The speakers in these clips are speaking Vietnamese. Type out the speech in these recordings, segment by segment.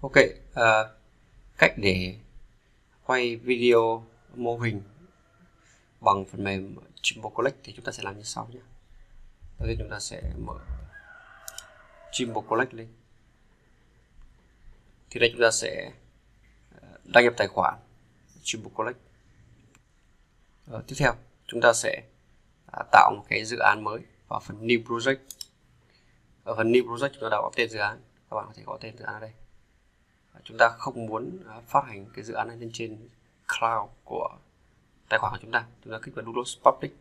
Ok, cách để quay video mô hình bằng phần mềm Jumbo Collect thì chúng ta sẽ làm như sau nhé. Đầu tiên chúng ta sẽ mở Jumbo Collect lên. Thì đây chúng ta sẽ đăng nhập tài khoản Jumbo Collect. Tiếp theo chúng ta sẽ tạo một cái dự án mới vào phần New Project. Ở phần New Project chúng ta đã có tên dự án. Các bạn có thể có tên dự án ở đây. Chúng ta không muốn phát hành cái dự án này lên trên cloud của tài khoản của chúng ta kích vào nút Load Public.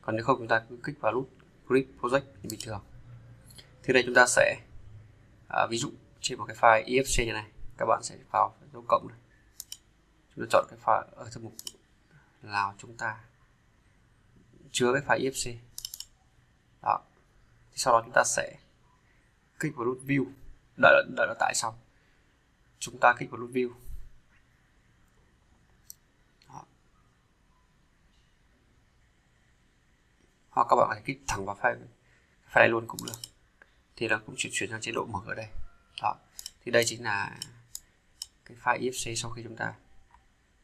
Còn nếu không chúng ta cứ kích vào nút Create Project như bình thường. Thì đây chúng ta sẽ ví dụ trên một cái file EFC như này, các bạn sẽ vào dấu cộng này. Chúng ta chọn cái file ở thư mục nào chúng ta chứa cái file EFC. Đó. Thì sau đó chúng ta sẽ kích vào nút View, đợi nó tải xong. Chúng ta kích vào nút View. Đó. Hoặc các bạn có thể kích thẳng vào file này luôn cũng được. Thì nó cũng chuyển sang chế độ mở ở đây. Đó. Thì đây chính là cái file EFC sau khi chúng ta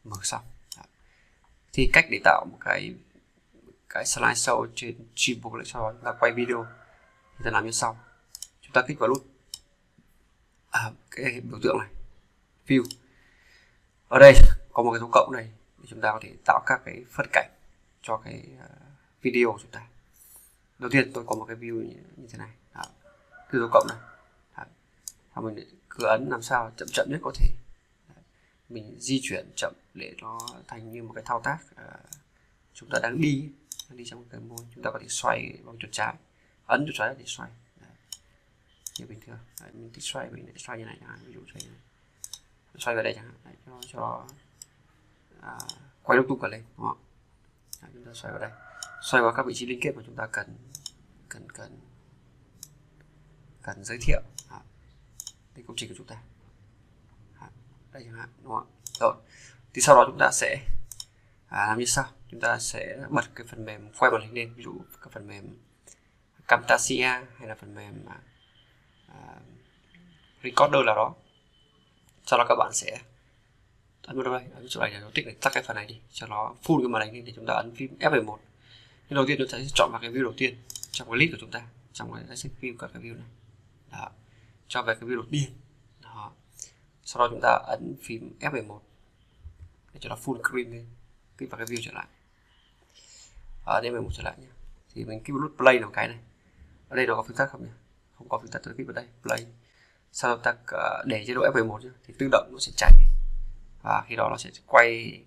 mở xong. Đó. Thì cách để tạo một cái slideshow trên Jumbo Collect, sau đó chúng ta quay video thì ta làm như sau. Chúng ta kích vào nút cái biểu tượng này, View. Ở đây có một cái dấu cộng này để chúng ta có thể tạo các cái phân cảnh cho cái video của chúng ta. Đầu tiên tôi có một cái view như thế này. Đó. Cái dấu cộng này. Đó. Mình cứ ấn làm sao chậm nhất có thể. Đó. Mình di chuyển chậm để nó thành như một cái thao tác chúng ta đang đi trong cái môn. Chúng ta có thể xoay bằng chuột trái, ấn chuột trái để xoay. Đấy. Như bình thường. Đấy, mình thích xoay, mình để xoay như này chẳng hạn, ví dụ xoay như này. Xoay vào đây chẳng hạn. Đấy, cho quay lung tung cả lên, đúng không? Đấy, chúng ta xoay vào đây, xoay vào các vị trí liên kết mà chúng ta cần giới thiệu cái công trình của chúng ta. Đây chẳng hạn, đúng không? Rồi, thì sau đó chúng ta sẽ làm như sau. Chúng ta sẽ bật cái phần mềm quay màn hình lên, ví dụ các phần mềm Camtasia hay là phần mềm Recorder nào đó. Sau đó các bạn sẽ ấn vào đây, ấn chỗ này để nó tích này, tắt cái phần này đi cho nó full cái màn hình lên. Thì chúng ta ấn phím F11. Nhưng đầu tiên chúng ta sẽ chọn vào cái view đầu tiên trong cái list của chúng ta, trong cái danh view các cái view này. Đó. Cho về cái view đầu tiên. Đó. Sau đó chúng ta ấn phím F11 để cho nó full screen lên, kích vào cái view trở lại. Ở đây mình một trở lại nhé. Thì mình kích vào nút play một cái này. Ở đây nó có phím tắt không nhỉ? Không có phím tắt, tôi kích vào đây play. Sau đó ta để chế độ F11 nhé, thì tự động nó sẽ chạy và khi đó nó sẽ quay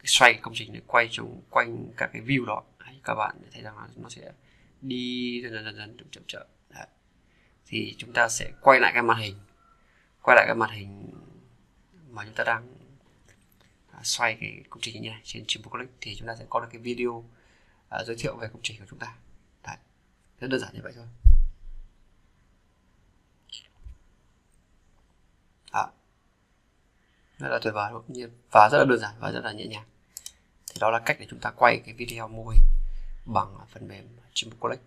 xoay công trình để quay quanh các cái view đó. Đấy, các bạn thấy rằng là nó sẽ đi dần chậm. Đấy. Thì chúng ta sẽ quay lại cái màn hình mà chúng ta đang xoay cái công trình như này trên Jumbo Collect, thì chúng ta sẽ có được cái video giới thiệu về công trình của chúng ta. Đấy. Rất đơn giản như vậy thôi. Rất là tuyệt vời và rất là đơn giản và rất là nhẹ nhàng. Thì đó là cách để chúng ta quay cái video mô hình bằng phần mềm Jumbo Collect.